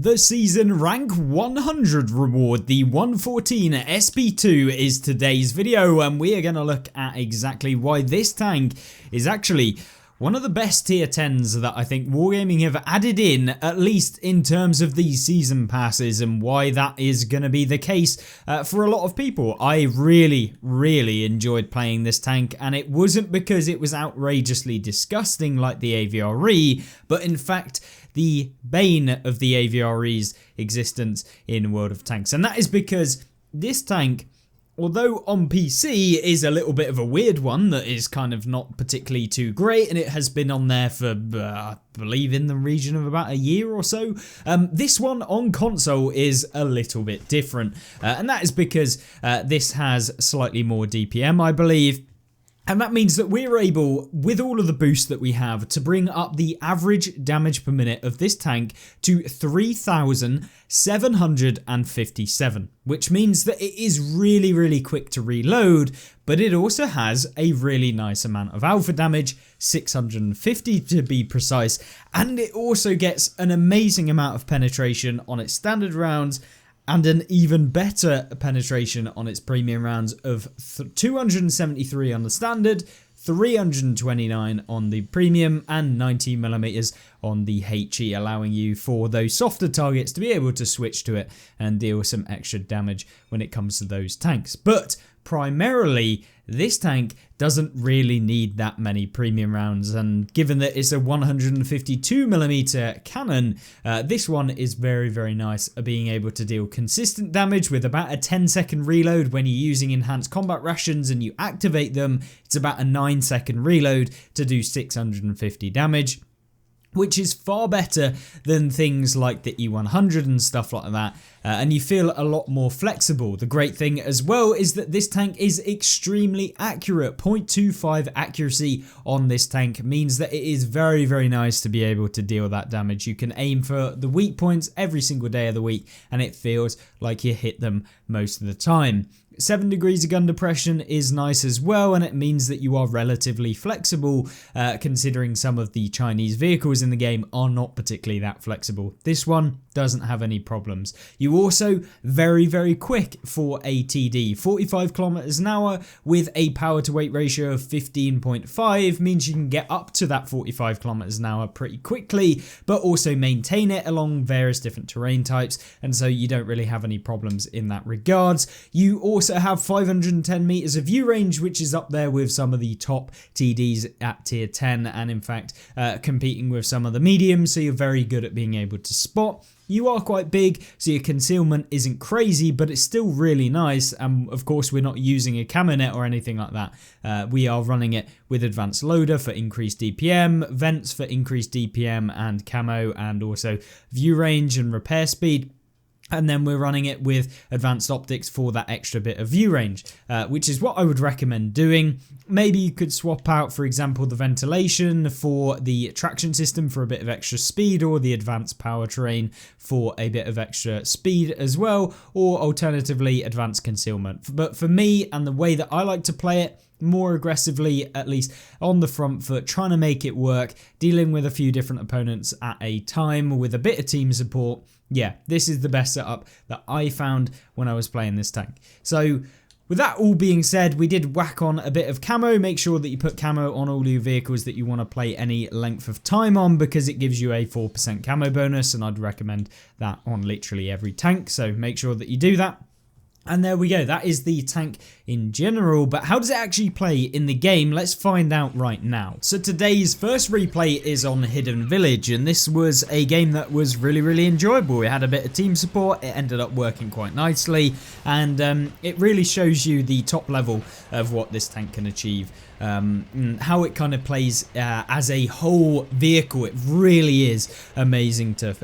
The season rank 100 reward, the 114 SP2 is today's video, and we are going to look at exactly why this tank is actually one of the best tier 10s that I think Wargaming have added in, at least in terms of these season passes, and why that is going to be the case for a lot of people. I really enjoyed playing this tank, and it wasn't because it was outrageously disgusting like the AVRE, but in fact the bane of the AVRE's existence in World of Tanks. And that is because this tank, although on PC, is a little bit of a weird one that is kind of not particularly too great, and it has been on there for, I believe, in the region of about a year or so. This one on console is a little bit different, and that is because this has slightly more DPM, I believe. And that means that we're able, with all of the boosts that we have, to bring up the average damage per minute of this tank to 3,757, which means that it is really quick to reload, but it also has a really nice amount of alpha damage, 650 to be precise, and it also gets an amazing amount of penetration on its standard rounds, and an even better penetration on its premium rounds of 273 on the standard, 329 on the premium, and 90mm on the HE, allowing you for those softer targets to be able to switch to it and deal some extra damage when it comes to those tanks. But primarily, this tank doesn't really need that many premium rounds, and given that it's a 152mm cannon, this one is very nice at being able to deal consistent damage with about a 10-second reload when you're using enhanced combat rations and you activate them. It's about a 9-second reload to do 650 damage, which is far better than things like the E100 and stuff like that, and you feel a lot more flexible. The great thing as well is that this tank is extremely accurate. 0.25 accuracy on this tank means that it is very nice to be able to deal that damage. You can aim for the weak points every single day of the week, and it feels like you hit them most of the time. 7 degrees of gun depression is nice as well, and it means that you are relatively flexible, considering some of the Chinese vehicles in the game are not particularly that flexible. This one doesn't have any problems. You also very quick for a TD. 45 kilometers an hour with a power to weight ratio of 15.5 means you can get up to that 45 kilometers an hour pretty quickly, but also maintain it along various different terrain types, and so you don't really have any problems in that regards. You also have 510 meters of view range, which is up there with some of the top TDs at tier 10, and in fact competing with some of the mediums, so you're very good at being able to spot. You are quite big, so your concealment isn't crazy, but it's still really nice, and of course we're not using a camo net or anything like that. We are running it with advanced loader for increased DPM, vents for increased DPM and camo, and also view range and repair speed. And then we're running it with advanced optics for that extra bit of view range, which is what I would recommend doing. Maybe you could swap out, for example, the ventilation for the traction system for a bit of extra speed, or the advanced powertrain for a bit of extra speed as well, or alternatively advanced concealment. But for me, and the way that I like to play it, more aggressively, at least on the front foot, trying to make it work, dealing with a few different opponents at a time with a bit of team support. Yeah, this is the best setup that I found when I was playing this tank. So with that all being said, we did whack on a bit of camo. Make sure that you put camo on all your vehicles that you want to play any length of time on, because it gives you a 4% camo bonus, and I'd recommend that on literally every tank, so make sure that you do that. And there we go, that is the tank in general, but how does it actually play in the game? Let's find out right now. So today's first replay is on Hidden Village, and this was a game that was really enjoyable. It had a bit of team support, it ended up working quite nicely, and it really shows you the top level of what this tank can achieve. How it kind of plays as a whole vehicle. It really is amazing to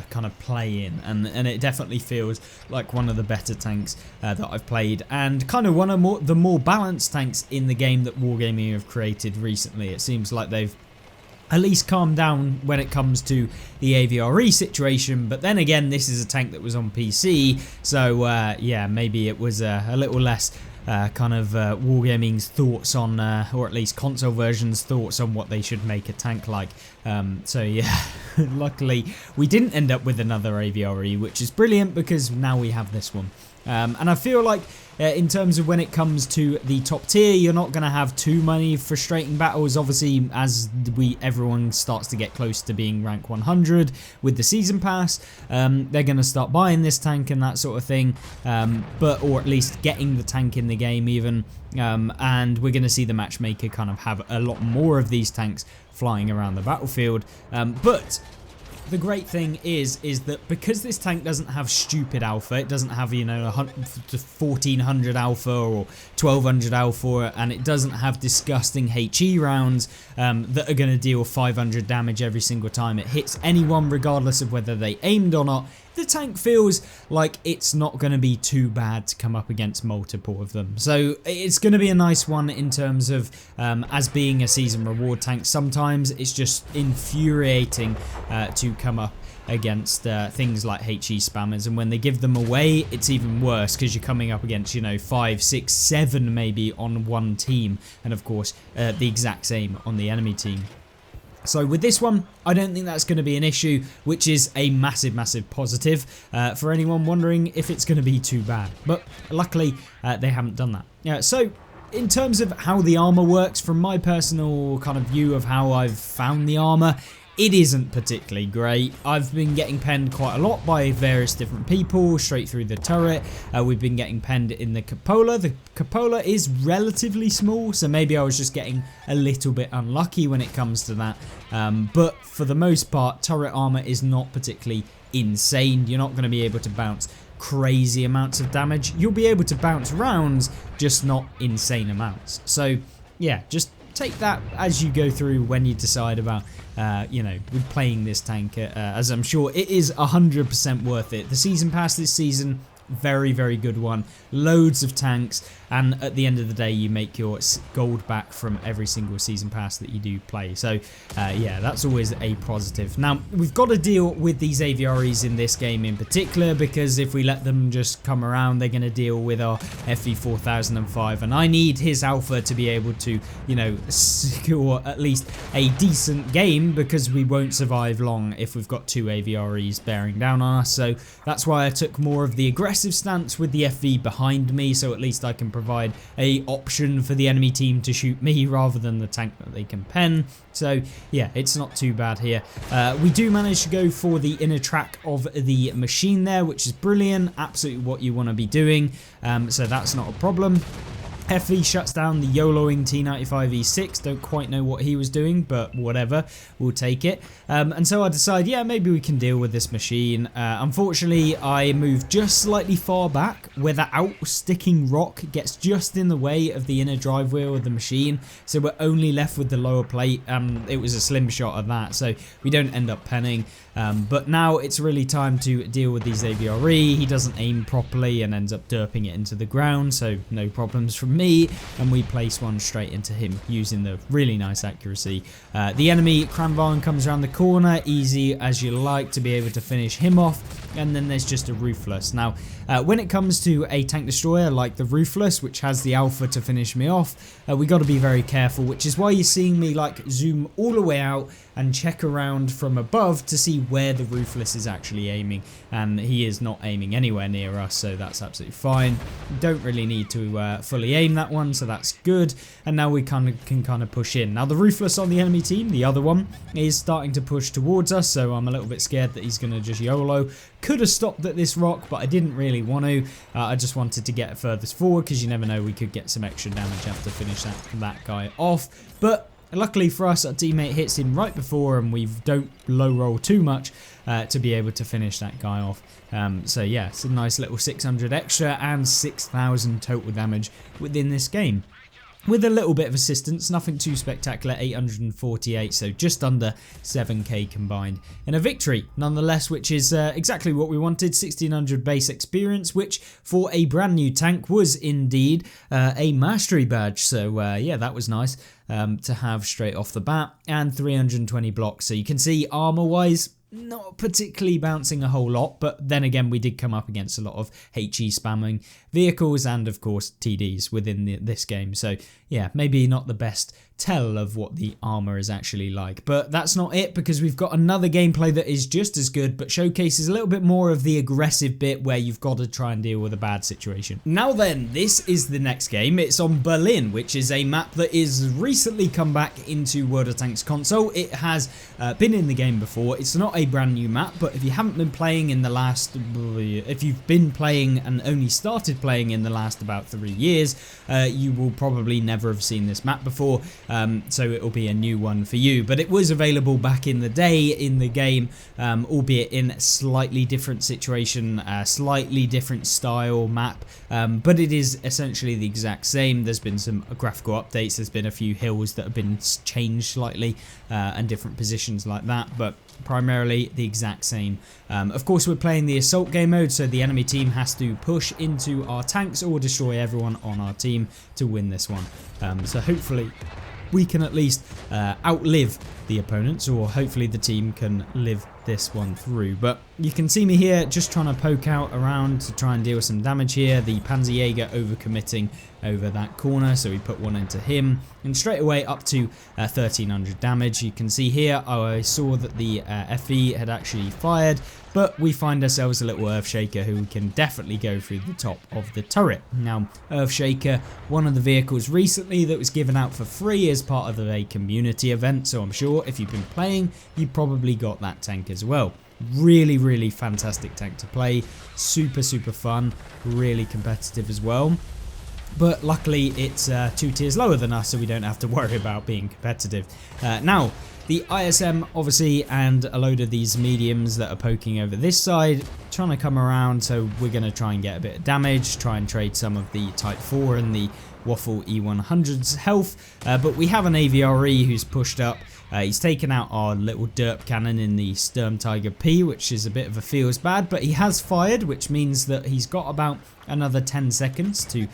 kind of play in, and it definitely feels like one of the better tanks that I've played, and kind of one of the more balanced tanks in the game that Wargaming have created recently. It seems like they've at least calmed down when it comes to the AVRE situation, but then again, this is a tank that was on PC, so yeah, maybe it was a little less kind of Wargaming's thoughts on, or at least console version's thoughts on what they should make a tank like. So yeah, luckily we didn't end up with another AVRE, which is brilliant because now we have this one. And I feel like in terms of when it comes to the top tier, you're not going to have too many frustrating battles. Obviously, as everyone starts to get close to being rank 100 with the season pass, they're going to start buying this tank and that sort of thing, or at least getting the tank in the game even. And we're going to see the matchmaker kind of have a lot more of these tanks flying around the battlefield. But the great thing is that because this tank doesn't have stupid alpha, it doesn't have, 1400 alpha or 1200 alpha, and it doesn't have disgusting HE rounds that are going to deal 500 damage every single time it hits anyone, regardless of whether they aimed or not. The tank feels like it's not going to be too bad to come up against multiple of them. So it's going to be a nice one in terms of as being a season reward tank. Sometimes it's just infuriating to come up against things like HE spammers, and when they give them away, it's even worse because you're coming up against 5, 6, 7 maybe on one team, and of course the exact same on the enemy team. So with this one, I don't think that's going to be an issue, which is a massive, massive positive for anyone wondering if it's going to be too bad. But luckily, they haven't done that. So in terms of how the armor works, from my personal kind of view of how I've found the armor, it isn't particularly great. I've been getting penned quite a lot by various different people straight through the turret. We've been getting penned in the cupola. The cupola is relatively small, so maybe I was just getting a little bit unlucky when it comes to that. But for the most part, turret armor is not particularly insane. You're not going to be able to bounce crazy amounts of damage. You'll be able to bounce rounds, just not insane amounts. So yeah, just take that as you go through when you decide about with playing this tank, as I'm sure it is 100% worth it. The season pass this season, very, very good one. Loads of tanks, and at the end of the day, you make your gold back from every single season pass that you do play. So yeah, that's always a positive. Now, we've got to deal with these AVREs in this game in particular, because if we let them just come around, they're going to deal with our FV4005, and I need his alpha to be able to, secure at least a decent game, because we won't survive long if we've got two AVREs bearing down on us. So that's why I took more of the aggressive stance with the FV behind me, so at least I can provide a option for the enemy team to shoot me rather than the tank that they can pen. So yeah, it's not too bad here. We do manage to go for the inner track of the machine there, which is brilliant, absolutely what you want to be doing, so that's not a problem. FV shuts down the YOLOing T95E6, don't quite know what he was doing, but whatever, we'll take it. And so I decide, yeah, maybe we can deal with this machine. Unfortunately, I moved just slightly far back, where the out-sticking rock gets just in the way of the inner drive wheel of the machine, so we're only left with the lower plate. It was a slim shot of that, so we don't end up penning. But now it's really time to deal with these AVRE. He doesn't aim properly and ends up derping it into the ground, so no problems from me, and we place one straight into him using the really nice accuracy. The enemy Kranvan comes around the corner, easy as you like to be able to finish him off, and then there's just a Ruthless. Now when it comes to a tank destroyer like the Ruthless, which has the alpha to finish me off, we got to be very careful, which is why you're seeing me like zoom all the way out and check around from above to see where the Ruthless is actually aiming, and he is not aiming anywhere near us, so that's absolutely fine. Don't really need to fully aim that one, so that's good. And now we can push in. Now the Ruthless on the enemy team, the other one, is starting to push towards us, so I'm a little bit scared that he's going to just YOLO. Could have stopped at this rock, but I didn't really want to. I just wanted to get furthest forward, because you never know, we could get some extra damage after finish that guy off. But luckily for us, our teammate hits him right before, and we don't low roll too much to be able to finish that guy off. So yeah, it's a nice little 600 extra and 6,000 total damage within this game. With a little bit of assistance, nothing too spectacular, 848, so just under 7k combined in a victory nonetheless, which is exactly what we wanted. 1600 base experience, which for a brand new tank was indeed a mastery badge, so yeah, that was nice to have straight off the bat, and 320 blocks. So you can see armor wise, not particularly bouncing a whole lot, but then again, we did come up against a lot of HE spamming vehicles and of course TDs within this game. So yeah, maybe not the best tell of what the armor is actually like. But that's not it, because we've got another gameplay that is just as good but showcases a little bit more of the aggressive bit where you've got to try and deal with a bad situation. Now then, this is the next game. It's on Berlin, which is a map that is recently come back into World of Tanks console. It has been in the game before. It's not a brand new map, but if you haven't been playing in the last, if you've been playing and only started playing in the last about 3 years, you will probably never have seen this map before. So it will be a new one for you, but it was available back in the day in the game, albeit in a slightly different situation, slightly different style map, but it is essentially the exact same. There's been some graphical updates, there's been a few hills that have been changed slightly and different positions like that, but primarily the exact same. Of course, we're playing the assault game mode, so the enemy team has to push into our tanks or destroy everyone on our team to win this one. So hopefully we can at least outlive the opponents, or hopefully the team can live this one through. But you can see me here just trying to poke out around to try and deal some damage here. The Panzerjäger overcommitting over that corner, so we put one into him, and straight away up to 1300 damage. You can see here I saw that the FE had actually fired, but we find ourselves a little Earthshaker who can definitely go through the top of the turret. Now, Earthshaker, one of the vehicles recently that was given out for free as part of a community event, so I'm sure if you've been playing, you probably got that tank as well. Really fantastic tank to play, super fun, really competitive as well. But luckily it's 2 tiers lower than us, so we don't have to worry about being competitive. Now, the ISM obviously, and a load of these mediums that are poking over this side, trying to come around, so we're going to try and get a bit of damage, try and trade some of the Type 4 and the Waffle E100's health, but we have an AVRE who's pushed up. He's taken out our little derp cannon in the Sturmtiger P, which is a bit of a feels bad, but he has fired, which means that he's got about another 10 seconds to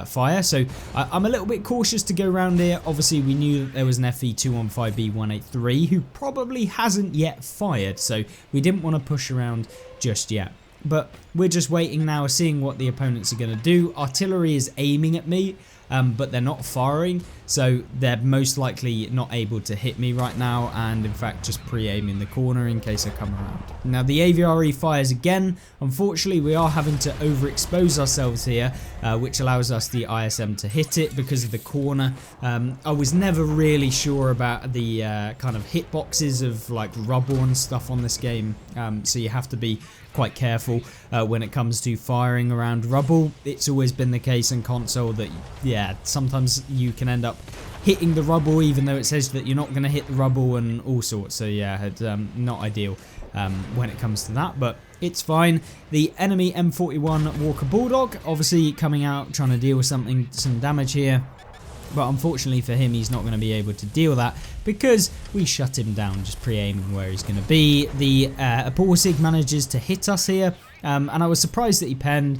fire. So I'm a little bit cautious to go around here. Obviously, we knew that there was an FE215B183 who probably hasn't yet fired, so we didn't want to push around just yet. But we're just waiting now, seeing what the opponents are going to do. Artillery is aiming at me, but they're not firing, so they're most likely not able to hit me right now, and in fact just pre-aiming the corner in case I come around. Now the AVRE fires again. Unfortunately, we are having to overexpose ourselves here, which allows us the ISM to hit it because of the corner. I was never really sure about the kind of hitboxes of like rubble and stuff on this game, so you have to be quite careful when it comes to firing around rubble. It's always been the case in console that, yeah, sometimes you can end up hitting the rubble even though it says that you're not going to hit the rubble and all sorts. So yeah, it's not ideal when it comes to that, but it's fine. The enemy M41 Walker Bulldog obviously coming out trying to deal with some damage here. But unfortunately for him, he's not going to be able to deal that because we shut him down just pre-aiming where he's going to be. The Borsig manages to hit us here, and I was surprised that he penned.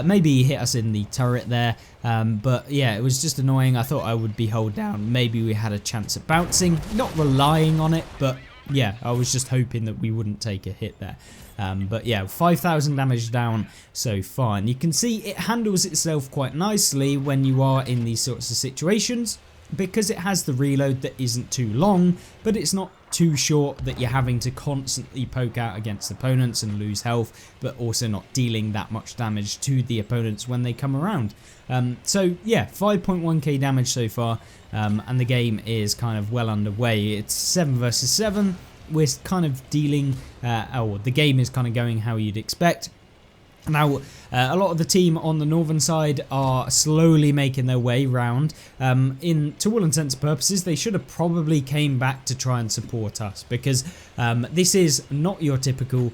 Maybe he hit us in the turret there, but yeah, it was just annoying. I thought I would be hold down. Maybe we had a chance at bouncing, not relying on it, but yeah, I was just hoping that we wouldn't take a hit there. But yeah, 5,000 damage down so far, and you can see it handles itself quite nicely when you are in these sorts of situations because it has the reload that isn't too long, but it's not too short that you're having to constantly poke out against opponents and lose health, but also not dealing that much damage to the opponents when they come around. So yeah, 5.1k damage so far, and the game is kind of well underway. It's 7 versus 7. We're kind of dealing, or the game is kind of going how you'd expect. Now, a lot of the team on the northern side are slowly making their way round. To all intents and purposes, they should have probably came back to try and support us because this is not your typical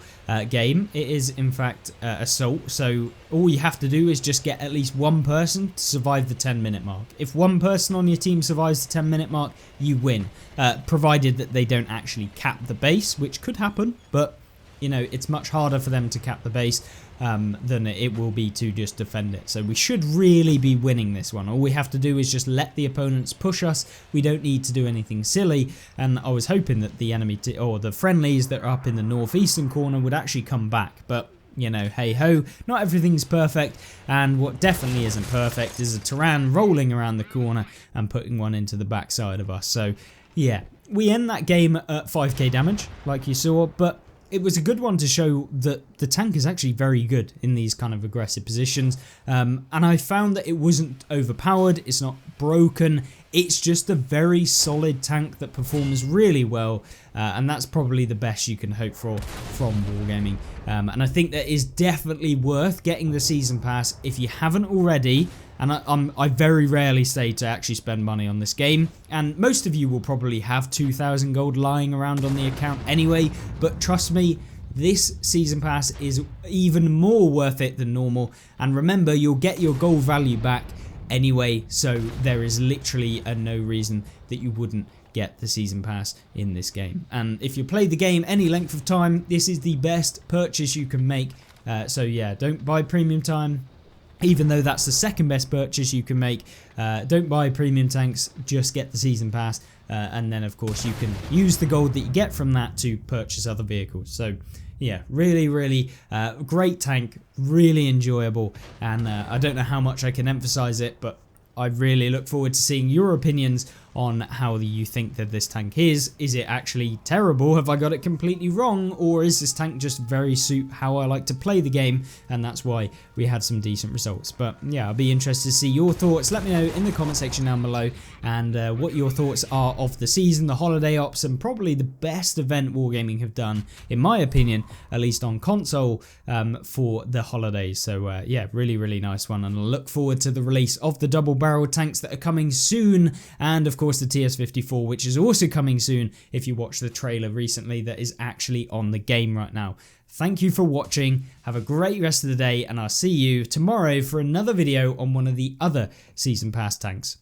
game. It is, in fact, assault. So all you have to do is just get at least one person to survive the 10-minute mark. If one person on your team survives the 10-minute mark, you win, provided that they don't actually cap the base, which could happen, but you know, it's much harder for them to cap the base than it will be to just defend it. So we should really be winning this one. All we have to do is just let the opponents push us. We don't need to do anything silly. And I was hoping that the enemy or the friendlies that are up in the northeastern corner would actually come back, but you know, hey ho, not everything's perfect, and what definitely isn't perfect is a Tyrant rolling around the corner and putting one into the backside of us. So yeah, we end that game at 5k damage, like you saw, but it was a good one to show that the tank is actually very good in these kind of aggressive positions, and I found that it wasn't overpowered, it's not broken, it's just a very solid tank that performs really well, and that's probably the best you can hope for from Wargaming. And I think that is definitely worth getting the season pass if you haven't already. And I very rarely say to actually spend money on this game, and most of you will probably have 2,000 gold lying around on the account anyway, but trust me, this season pass is even more worth it than normal, and remember, you'll get your gold value back anyway, so there is literally no reason that you wouldn't get the season pass in this game. And if you play the game any length of time, this is the best purchase you can make, so yeah, don't buy premium time. Even though that's the second best purchase you can make, don't buy premium tanks, just get the season pass, and then of course you can use the gold that you get from that to purchase other vehicles. So yeah, really great tank, really enjoyable, and I don't know how much I can emphasize it, but I really look forward to seeing your opinions on how you think that this tank is. Is it actually terrible? Have I got it completely wrong? Or is this tank just very suit how I like to play the game, and that's why we had some decent results? But yeah, I'll be interested to see your thoughts. Let me know in the comment section down below, and what your thoughts are of the season, the holiday ops, and probably the best event Wargaming have done, in my opinion, at least on console, for the holidays. So yeah, really nice one, and I look forward to the release of the double barrel tanks that are coming soon, and of course the TS54, which is also coming soon if you watch the trailer recently that is actually on the game right now. Thank you for watching, have a great rest of the day, and I'll see you tomorrow for another video on one of the other season pass tanks.